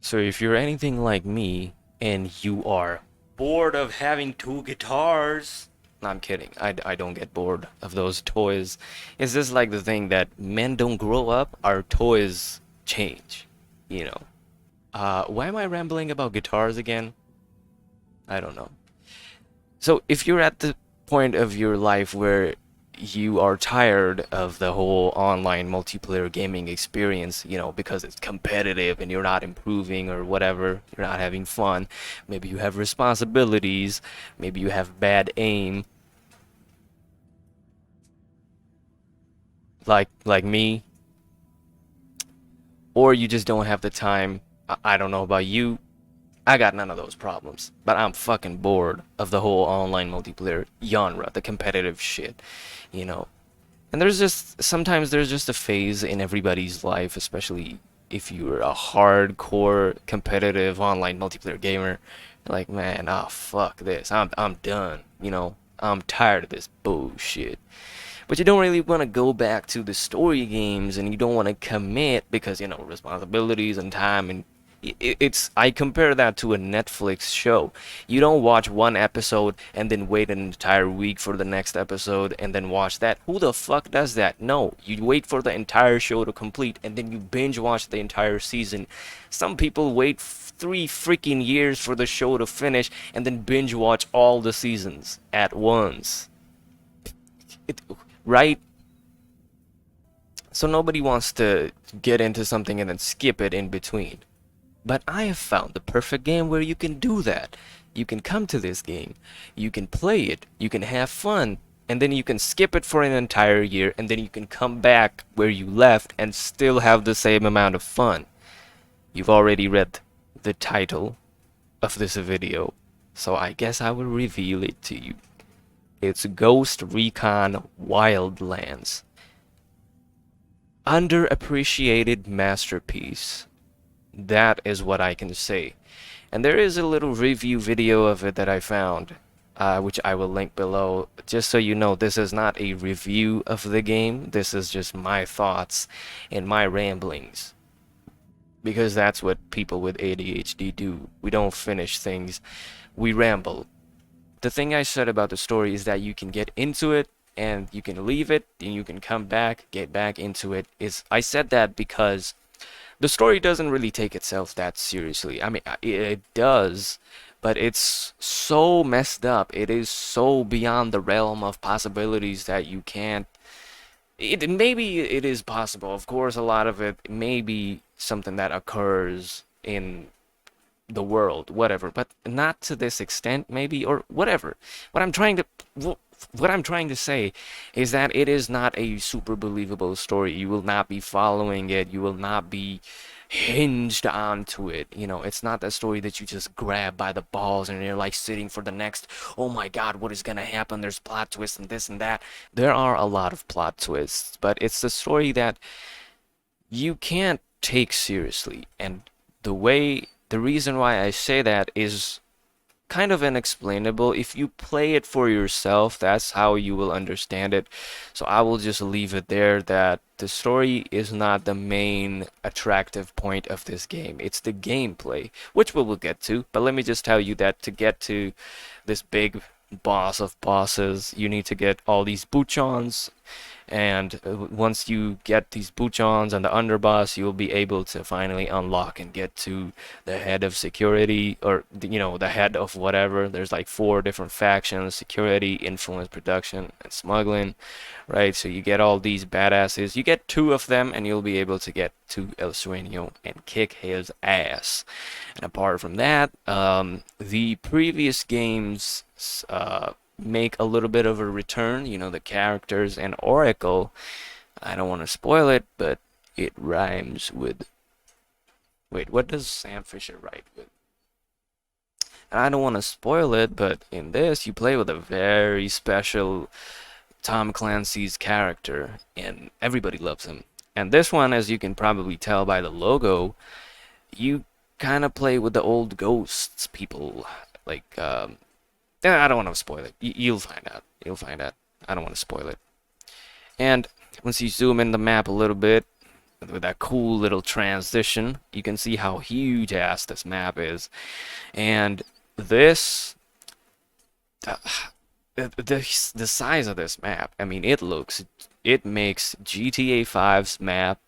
So if you're anything like me and you are bored of having two guitars, no, I'm kidding. I don't get bored of those toys. It's just like the thing that men don't grow up, our toys change, you know. Why am I rambling about guitars again? I don't know. So if you're at the point of your life where you are tired of the whole online multiplayer gaming experience, because it's competitive and you're not improving or whatever, you're not having fun, maybe you have responsibilities, maybe you have bad aim, like me, or you just don't have the time. I don't know about you. I got none of those problems, but I'm fucking bored of the whole online multiplayer genre, the competitive shit, you know. And sometimes there's just a phase in everybody's life, especially if you're a hardcore competitive online multiplayer gamer. Like, man, fuck this. I'm done, I'm tired of this bullshit. But you don't really want to go back to the story games and you don't want to commit because, responsibilities and time and I compare that to a Netflix show. You don't watch one episode and then wait an entire week for the next episode and then watch that. Who the fuck does that? No, you wait for the entire show to complete and then you binge watch the entire season. Some people wait 3 freaking years for the show to finish and then binge watch all the seasons at once. It, right? So nobody wants to get into something and then skip it in between. But I have found the perfect game where you can do that. You can come to this game, you can play it, you can have fun, and then you can skip it for an entire year, and then you can come back where you left and still have the same amount of fun. You've already read the title of this video, so I guess I will reveal it to you. It's Ghost Recon Wildlands. Underappreciated masterpiece. That is what I can say. And there is a little review video of it that I found, which I will link below. Just so you know, this is not a review of the game. This is just my thoughts and my ramblings. Because that's what people with ADHD do. We don't finish things, we ramble. The thing I said about the story is that you can get into it and you can leave it, and you can come back, get back into it. I said that because the story doesn't really take itself that seriously. I mean, it does, but it's so messed up. It is so beyond the realm of possibilities that you can't. Maybe it is possible. Of course, a lot of it may be something that occurs in the world, whatever, but not to this extent, maybe, or whatever. What I'm trying to what I'm trying to say is that it is not a super believable story. You will not be following it. You will not be hinged onto it. It's not a story that you just grab by the balls and you're like sitting for the next, oh my God, what is gonna happen? There's plot twists and this and that. There are a lot of plot twists, but it's the story that you can't take seriously. And the reason why I say that is kind of unexplainable. If you play it for yourself, that's how you will understand it. So I will just leave it there that the story is not the main attractive point of this game. It's the gameplay, which we will get to. But let me just tell you that to get to this big boss of bosses, you need to get all these bouchons, and once you get these bouchons and the underboss, you'll be able to finally unlock and get to the head of security, or the head of whatever. There's like 4 different factions: security, influence, production, and smuggling, right? So you get all these badasses. You get 2 of them and you'll be able to get to El Sueño and kick his ass. And apart from that, the previous games make a little bit of a return. The characters and Oracle. I don't want to spoil it, but it rhymes with. Wait, what does Sam Fisher write with? I don't want to spoil it, but in this, you play with a very special Tom Clancy's character, and everybody loves him. And this one, as you can probably tell by the logo, you kind of play with the old ghosts people. Like, I don't want to spoil it. You'll find out. You'll find out. I don't want to spoil it. And once you zoom in the map a little bit, with that cool little transition. You can see how huge ass this map is. And this uh, the size of this map, I mean, it makes GTA 5's map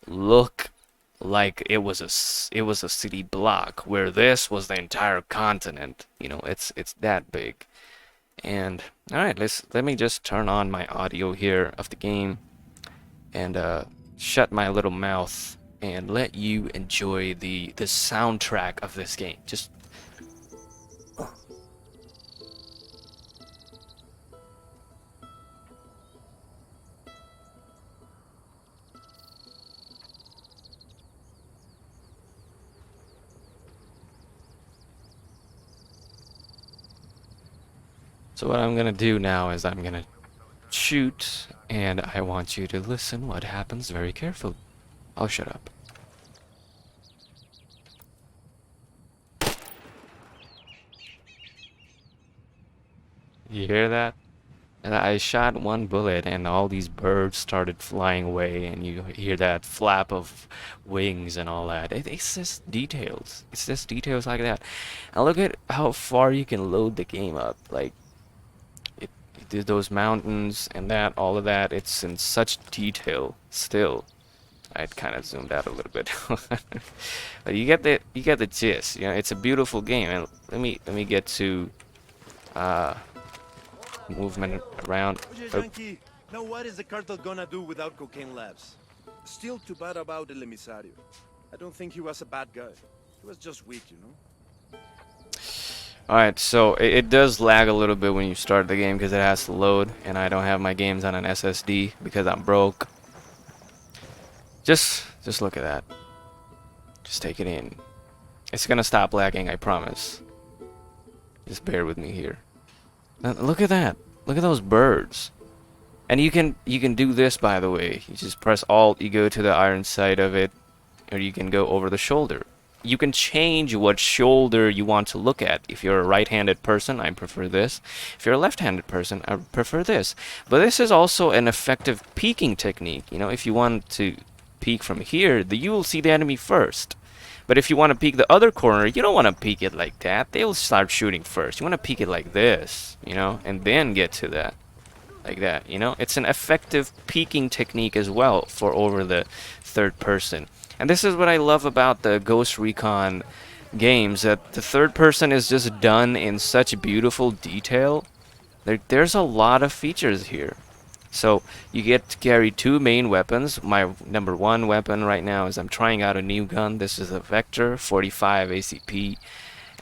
look like it was a city block, where this was the entire continent. You know, it's that big. And all right, let me just turn on my audio here of the game and shut my little mouth and let you enjoy the soundtrack of this game. Just so what I'm gonna do now is I'm gonna shoot, and I want you to listen what happens very carefully. I'll shut up. You hear that? And I shot one bullet, and all these birds started flying away, and you hear that flap of wings and all that. It's just details. It's just details like that. And look at how far you can load the game up. Like, those mountains and that, all of that, it's in such detail still. I kind of zoomed out a little bit. But you get the gist. You know, it's a beautiful game. And let me get to movement around. Oh, Now what is the cartel gonna do without cocaine labs? Still too bad about El Emisario. I don't think he was a bad guy. He was just weak, you know? alright, so it does lag a little bit when you start the game because it has to load, and I don't have my games on an SSD because I'm broke. Just look at that. Just take it in. It's gonna stop lagging, I promise. Just bear with me here. Now, look at that. Look at those birds. And you can do this, by the way. You just press Alt, you go to the iron side of it, or you can go over the shoulder. You can change what shoulder you want to look at. If you're a right-handed person, I prefer this. If you're a left-handed person, I prefer this. But this is also an effective peeking technique. You know, if you want to peek from here, you will see the enemy first. But if you want to peek the other corner, you don't want to peek it like that. They will start shooting first. You want to peek it like this, you know, and then get to that. Like that, you know? It's an effective peeking technique as well for over the third person. And this is what I love about the Ghost Recon games, that the third person is just done in such beautiful detail. There's a lot of features here. So you get to carry two main weapons. My number one weapon right now is I'm trying out a new gun. This is a Vector 45 ACP.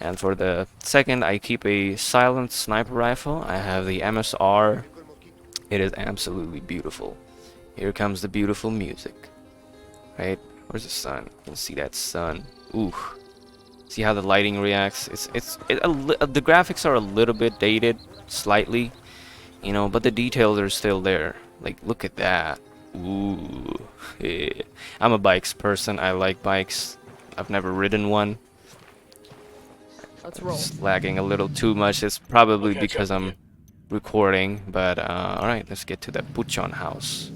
And for the second, I keep a silent sniper rifle. I have the MSR. It is absolutely beautiful. Here comes the beautiful music. Right? Where's the sun? You can see that sun. Ooh. See how the lighting reacts? The graphics are a little bit dated, slightly. You know, but the details are still there. Like, look at that. Ooh. Yeah. I'm a bikes person. I like bikes. I've never ridden one. Let's roll. It's lagging a little too much. It's probably because I'm recording. But, alright, let's get to the Puchon house.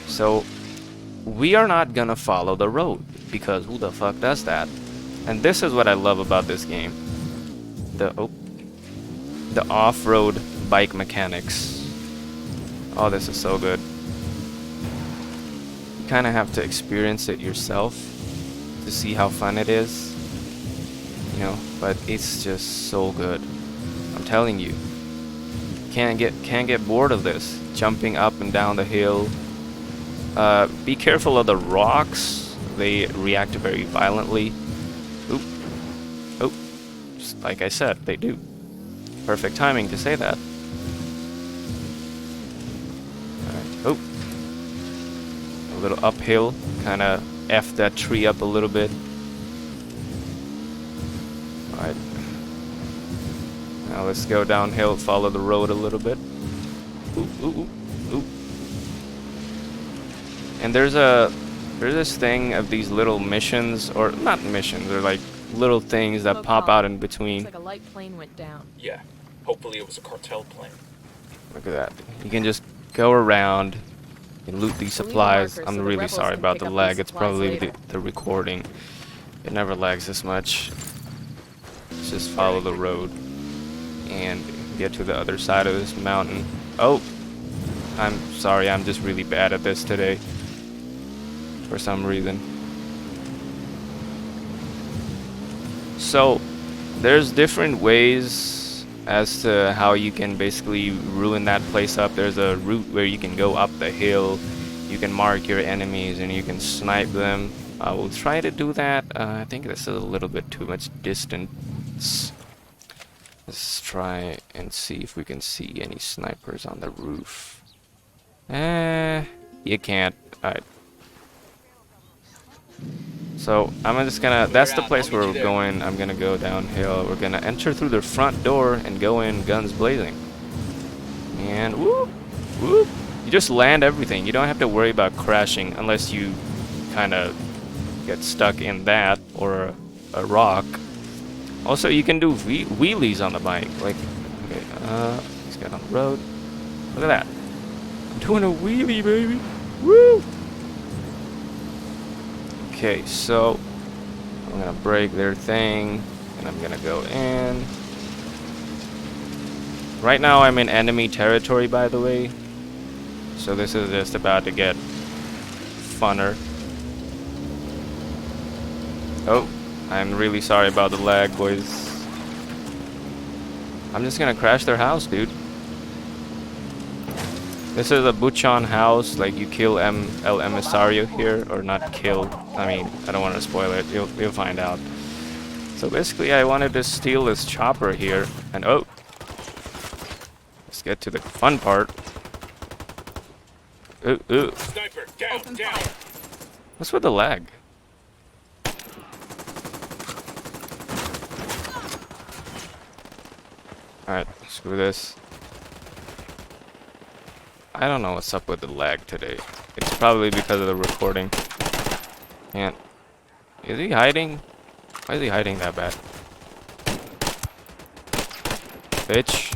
So, we are not gonna follow the road. Because who the fuck does that? And this is what I love about this game. The off-road bike mechanics. Oh, this is so good. You kind of have to experience it yourself to see how fun it is. You know, but it's just so good. I'm telling you. Can't get bored of this. Jumping up and down the hill. Be careful of the rocks. They react very violently. Oop. Oh. Just like I said, they do. Perfect timing to say that. Alright. Oh. A little uphill. Kind of F that tree up a little bit. Alright. Now let's go downhill, follow the road a little bit. Ooh, ooh, ooh, ooh. And there's this thing of these little missions, or not missions, they're like little things that pop out in between. Looks like a light plane went down. Yeah. Hopefully it was a cartel plane. Look at that. You can just go around and loot these So leave a supplies. marker I'm so the really rebels sorry can about pick the up lag. these It's supplies probably later. the recording. It never lags this much. Let's just follow the road and get to the other side of this mountain. Oh, I'm sorry. I'm just really bad at this today for some reason. So there's different ways as to how you can basically ruin that place up. There's a route where you can go up the hill, you can mark your enemies, and you can snipe them. I will try to do that. I think this is a little bit too much distance. Let's try and see if we can see any snipers on the roof. You can't. Alright. So I'm just gonna, that's the place where we're going. I'm gonna go downhill. We're gonna enter through the front door and go in guns blazing. And whoop, whoop. You just land everything. You don't have to worry about crashing unless you kind of get stuck in that or a rock. Also, you can do wheelies on the bike. Like, okay, let's get on the road. Look at that. I'm doing a wheelie, baby. Woo! Okay, so I'm gonna break their thing, and I'm gonna go in. Right now I'm in enemy territory, by the way. So this is just about to get funner. Oh, I'm really sorry about the lag, boys. I'm just gonna crash their house, dude. This is a Buchan house, like you kill El Emisario here, or not kill. I mean, I don't want to spoil it. You'll find out. So basically, I wanted to steal this chopper here, and oh, let's get to the fun part. Ooh, ooh. Sniper, down, down. What's with the lag? Alright, screw this. I don't know what's up with the lag today. It's probably because of the recording. Can't. Is he hiding? Why is he hiding that bad? Bitch.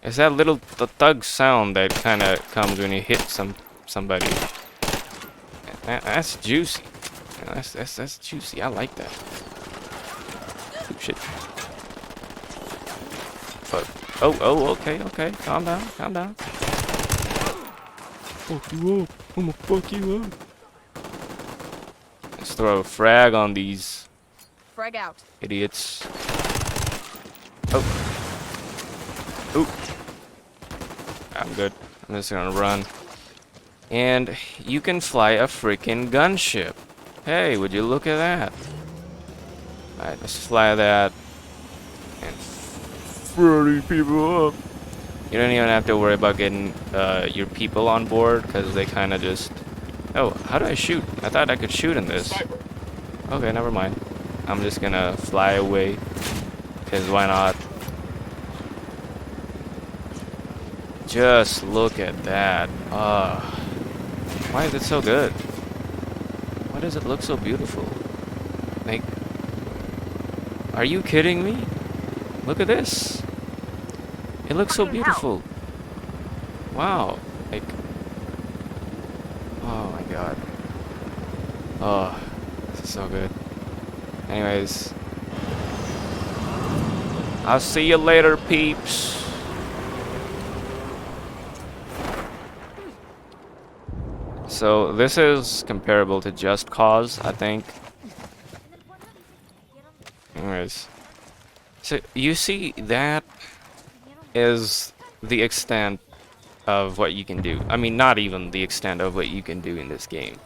It's that little thug sound that kind of comes when you hit somebody. That's juicy. That's juicy. I like that. Oh, shit. Fuck. Oh, okay. Calm down. Fuck you up. I'ma fuck you up. Let's throw a frag on these Frag out. idiots. Oh. Ooh. I'm good. I'm just gonna run. And you can fly a freaking gunship. Hey, would you look at that? Alright, let's fly that. And throw these people up. You don't even have to worry about getting your people on board, because they kind of just... Oh, how do I shoot? I thought I could shoot in this. Okay, never mind. I'm just gonna fly away, because why not? Just look at that. Why is it so good? Why does it look so beautiful? Like, are you kidding me? Look at this. It looks so beautiful. Wow. Like, oh my god. Oh, this is so good. Anyways, I'll see you later, peeps. So this is comparable to Just Cause, I think. Anyways, so you see that is the extent of what you can do. I mean, not even the extent of what you can do in this game.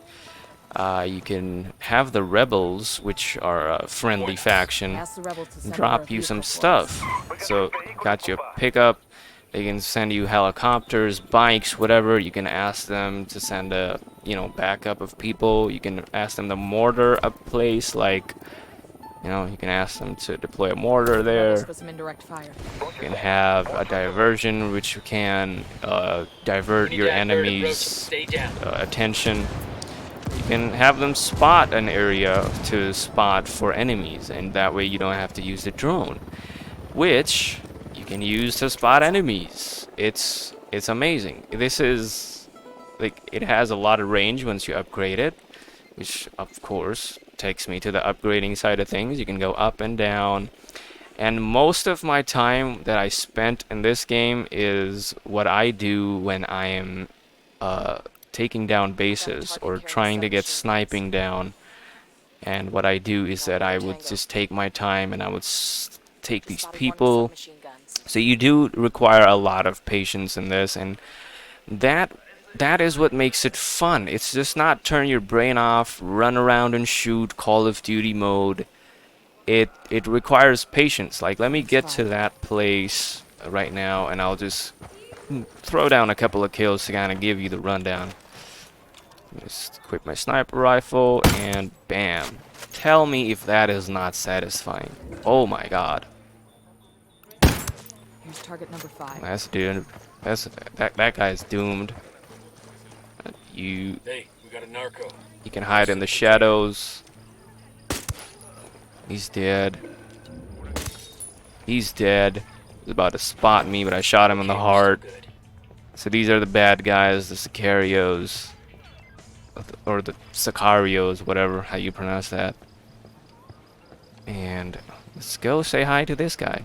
You can have the rebels, which are a friendly faction, Ask the rebels to send over drop a you some vehicle for us. stuff. So, got your pickup. They can send you helicopters, bikes, whatever. You can ask them to send a, backup of people. You can ask them to mortar a place, like, you can ask them to deploy a mortar Rebels there. put some indirect fire. You can have a diversion, which can divert your enemy's attention. You can have them spot an area to spot for enemies, and that way you don't have to use the drone, which you can use to spot enemies. It's amazing. This is like it has a lot of range once you upgrade it, which of course takes me to the upgrading side of things. You can go up and down. And most of my time that I spent in this game is what I do when I am taking down bases or trying to get sniping down. And what I do is that I would just take my time and I would take these people. So you do require a lot of patience in this, and that is what makes it fun. It's just not turn your brain off, run around and shoot Call of Duty mode. It requires patience. Like, let me get to that place right now, and I'll just throw down a couple of kills to kind of give you the rundown. Just equip my sniper rifle, and bam. Tell me if that is not satisfying. Oh my god. Here's target number 5. That's dude. That guy's doomed. You Hey, we got a narco. You can hide in the shadows. He's dead. He's dead. He's about to spot me, but I shot him in the heart. So these are the bad guys, the Sicarios. Or the Sicarios, whatever, how you pronounce that. And let's go say hi to this guy.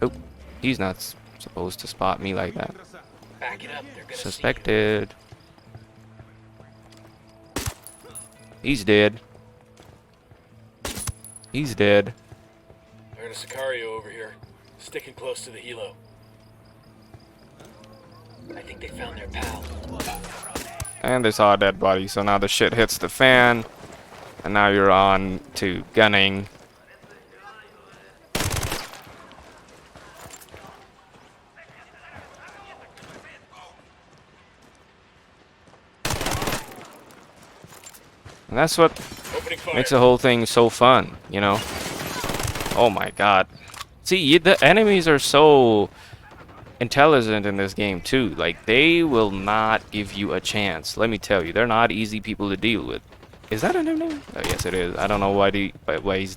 Oh, he's not supposed to spot me like that. Back it up. They're gonna Suspected. He's dead. He's dead. I heard a Sicario over here, sticking close to the helo. I think they found their pal. And they saw a dead body, so now the shit hits the fan. And now you're on to gunning. And that's what Opening fire. makes the whole thing so fun, you know? Oh my god. See, the enemies are so intelligent in this game too. Like, they will not give you a chance. Let me tell you, they're not easy people to deal with. Is that an enemy? Oh, yes, it is. I don't know why he's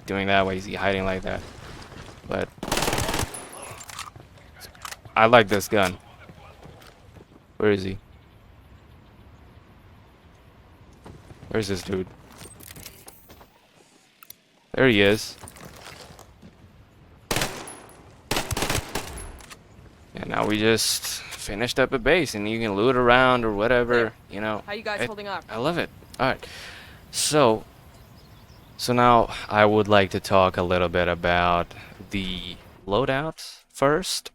doing that. Why is he hiding like that? But I like this gun. Where is he? Where's this dude? There he is. And now we just finished up a base, and you can loot around or whatever, you know. How you guys holding up? I love it. Alright. So now I would like to talk a little bit about the loadouts first.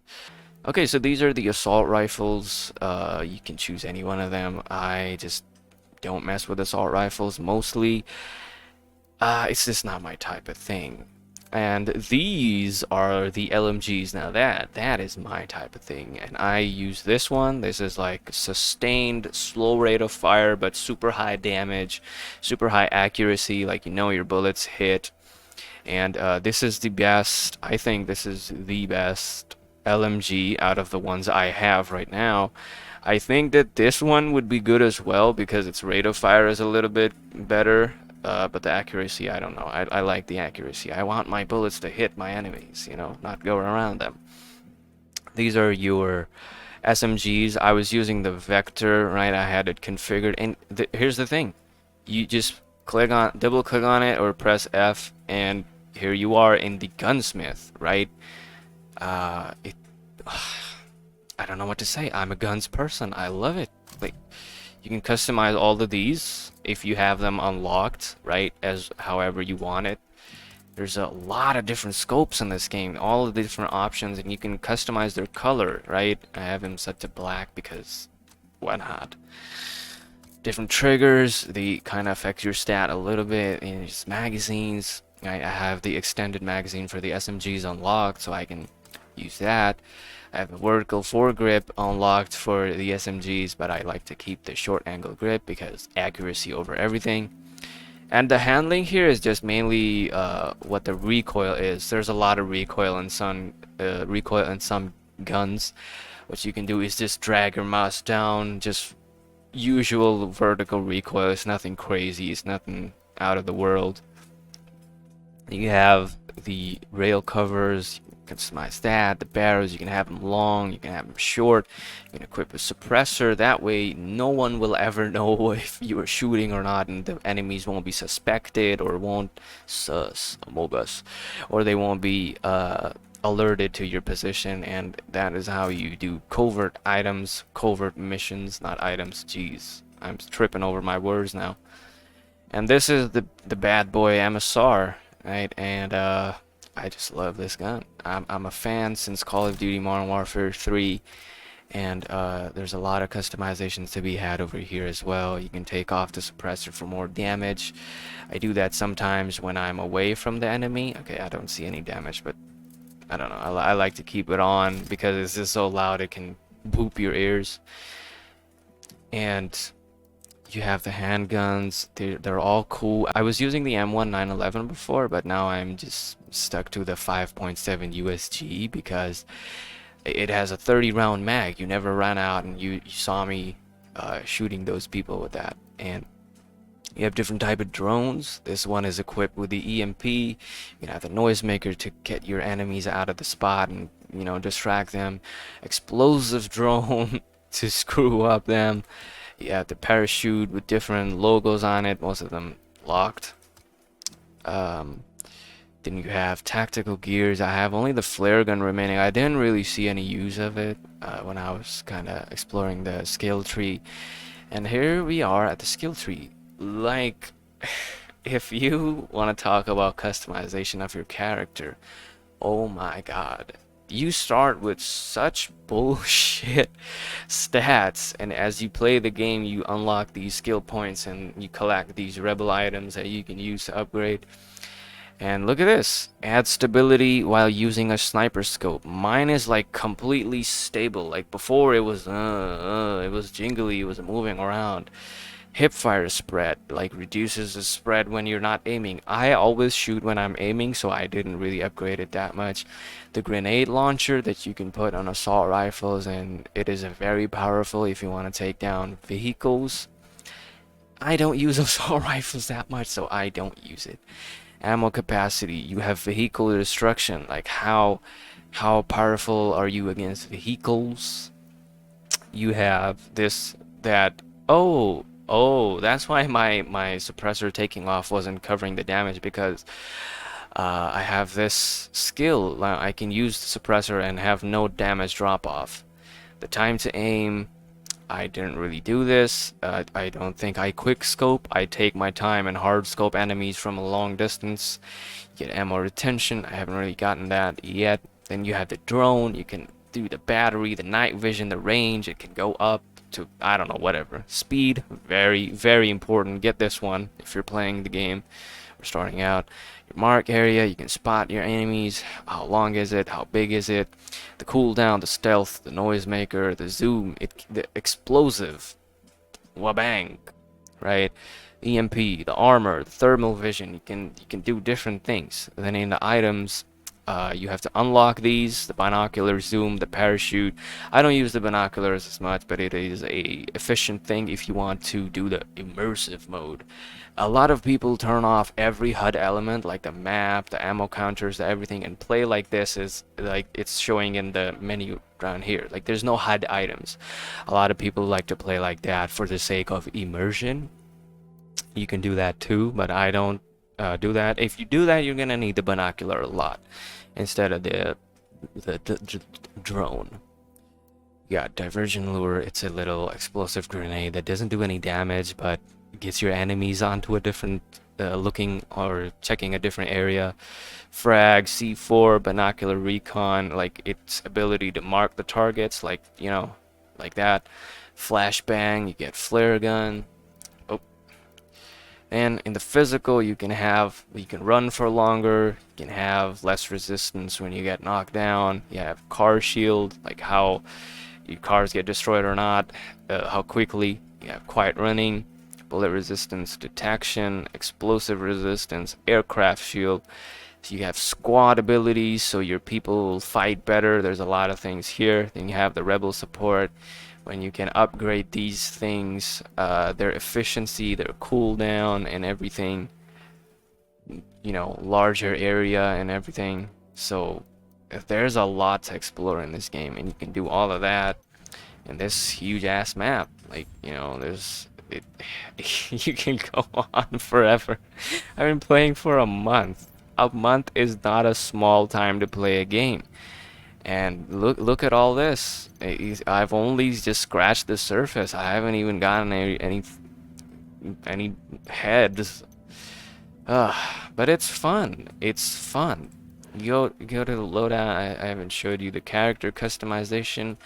Okay, so these are the assault rifles. You can choose any one of them. I just don't mess with assault rifles mostly. It's just not my type of thing. And these are the LMGs. Now that is my type of thing, and I use this one. This is like sustained slow rate of fire, but super high damage, super high accuracy, like, you know, your bullets hit. And this is the best. I think this is the best LMG out of the ones I have right now. I think that this one would be good as well because its rate of fire is a little bit better. But the accuracy, I don't know. I like the accuracy. I want my bullets to hit my enemies, you know, not go around them. These are your SMGs. I was using the Vector, right? I had it configured. And here's the thing. You just double click on it or press F, and here you are in the gunsmith, right? I don't know what to say. I'm a guns person. I love it. Like, you can customize all of these if you have them unlocked, right, as however you want it. There's a lot of different scopes in this game, all of the different options, and you can customize their color, right? I have him set to black because why not? Different triggers, they kind of affect your stat a little bit. And just magazines, I have the extended magazine for the SMGs unlocked, so I can use that. I have the vertical foregrip unlocked for the SMGs, but I like to keep the short angle grip because accuracy over everything. And the handling here is just mainly what the recoil is. There's a lot of recoil in some guns. What you can do is just drag your mouse down, just usual vertical recoil. It's nothing crazy. It's nothing out of the world. You have the rail covers. customize that. The barrels, you can have them long, you can have them short. You can equip a suppressor. That way, no one will ever know if you are shooting or not, and the enemies won't be suspected or won't among us, or they won't be alerted to your position. And that is how you do covert items, covert missions, not items. Jeez, I'm tripping over my words now. And this is the bad boy MSR, right? And I just love this gun. I'm a fan since Call of Duty Modern Warfare 3, and there's a lot of customizations to be had over here as well. You can take off the suppressor for more damage. I do that sometimes when I'm away from the enemy. Okay, I don't see any damage, but I don't know. I like to keep it on because it's just so loud it can boop your ears. And you have the handguns. They're all cool. I was using the M1 911 before, but now I'm just stuck to the 5.7 USG because it has a 30 round mag. You never ran out, and you saw me shooting those people with that. And you have different type of drones. This one is equipped with the EMP. You can have the noisemaker to get your enemies out of the spot and, you know, distract them. Explosive drone to screw up them. You have the parachute with different logos on it, most of them locked. Then you have tactical gears. I have only the flare gun remaining. I didn't really see any use of it when I was kind of exploring the skill tree. And here we are at the skill tree. Like, if you want to talk about customization of your character, oh my god. You start with such bullshit stats, and as you play the game you unlock these skill points and you collect these rebel items that you can use to upgrade. And look at this, add stability while using a sniper scope. Mine is like completely stable. Like before it was jingly, it was moving around. Hipfire spread, like reduces the spread when you're not aiming. I always shoot when I'm aiming, so I didn't really upgrade it that much. The grenade launcher that you can put on assault rifles, and it is very powerful if you want to take down vehicles. I don't use assault rifles that much, so I don't use it. Ammo capacity, you have vehicle destruction, like how powerful are you against vehicles. You have this, that, oh, that's why my suppressor taking off wasn't covering the damage, because I have this skill. I can use the suppressor and have no damage drop off. The time to aim, I didn't really do this. I don't think I quick scope. I take my time and hard scope enemies from a long distance. Get ammo retention. I haven't really gotten that yet. Then you have the drone. You can do the battery, the night vision, the range. It can go up to, I don't know, whatever. Speed, very, very important. Get this one if you're playing the game or starting out. Your mark area, you can spot your enemies. How long is it? How big is it? The cooldown, the stealth, the noisemaker, the zoom, the explosive, wabang, right? EMP, the armor, the thermal vision. You can do different things. Then in the items, you have to unlock these, the binocular zoom, the parachute. I don't use the binoculars as much, but it is a efficient thing if you want to do the immersive mode. A lot of people turn off every HUD element, like the map, the ammo counters, the everything, and play like this is like it's showing in the menu down here. Like there's no HUD items. A lot of people like to play like that for the sake of immersion. You can do that too, but I don't do that. If you do that, you're gonna need the binocular a lot instead of the drone. Yeah, diversion lure. It's a little explosive grenade that doesn't do any damage, but gets your enemies onto a different looking or checking a different area. Frag, C4, binocular recon, like its ability to mark the targets, like, you know, like that. Flashbang, you get flare gun. And in the physical, you can run for longer, you can have less resistance when you get knocked down. You have car shield, like how your cars get destroyed or not, how quickly. You have quiet running, bullet resistance, detection, explosive resistance, aircraft shield. So you have squad abilities, so your people will fight better. There's a lot of things here. Then you have the rebel support. When you can upgrade these things, their efficiency, their cooldown, and everything, you know, larger area and everything. So there's a lot to explore in this game, and you can do all of that in this huge ass map. Like, you know, there's it. You can go on forever. I've been playing for a month. A month is not a small time to play a game. And look at all this. I've only just scratched the surface. I haven't even gotten any heads. But it's fun. It's fun. You go to the loadout. I haven't showed you the character customization.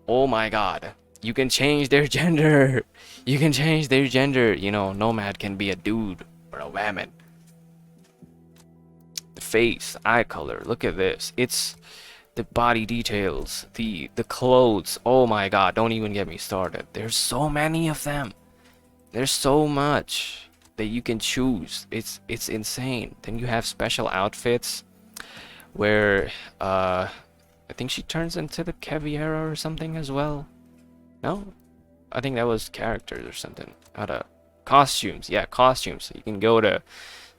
Oh my god. You can change their gender. You can change their gender. You know, Nomad can be a dude or a woman. The face, eye color. Look at this. It's the body details, the clothes. Oh my god, don't even get me started. There's so many of them. There's so much that you can choose. It's insane. Then you have special outfits where I think she turns into the Caviera or something as well. No? I think that was characters or something. Costumes. Yeah, costumes. You can go to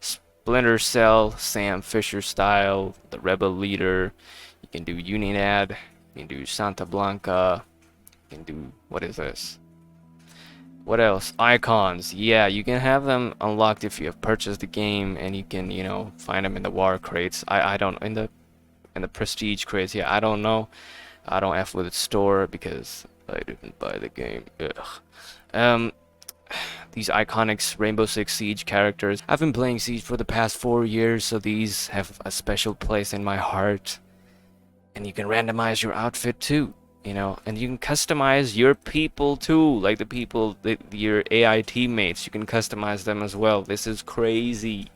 Splinter Cell, Sam Fisher style, the Rebel Leader. You can do Unidad. You can do Santa Blanca. You can do, what is this? What else? Icons. Yeah, you can have them unlocked if you have purchased the game, and you can, you know, find them in the war crates. I don't in the prestige crates. Yeah, I don't know. I don't F with the store because I didn't buy the game. Ugh. These iconic Rainbow Six Siege characters. I've been playing Siege for the past 4 years, so these have a special place in my heart. And you can randomize your outfit too, you know, and you can customize your people too, like the people, your AI teammates. You can customize them as well. This is crazy.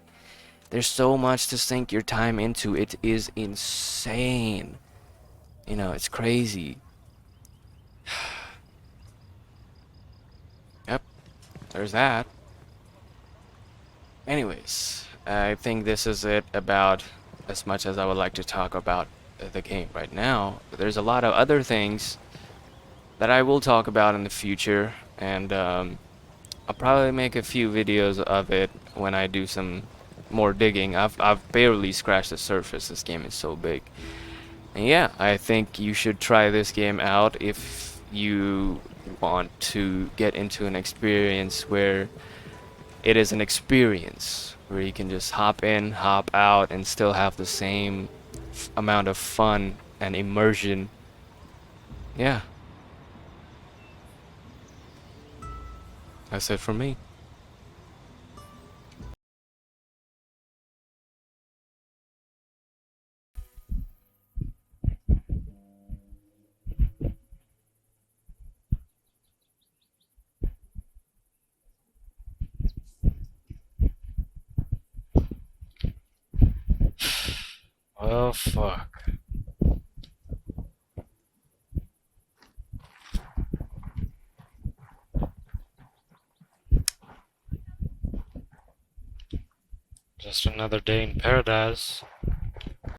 There's so much to sink your time into. It is insane. You know, it's crazy. Yep, there's that. Anyways, I think this is it about as much as I would like to talk about the game right now. But there's a lot of other things that I will talk about in the future, and I'll probably make a few videos of it when I do some more digging. I've barely scratched the surface. This game is so big. And yeah, I think you should try this game out if you want to get into an experience where it is an experience where you can just hop in, hop out, and still have the same amount of fun and immersion. Yeah. That's it for me. Oh fuck. Just another day in paradise.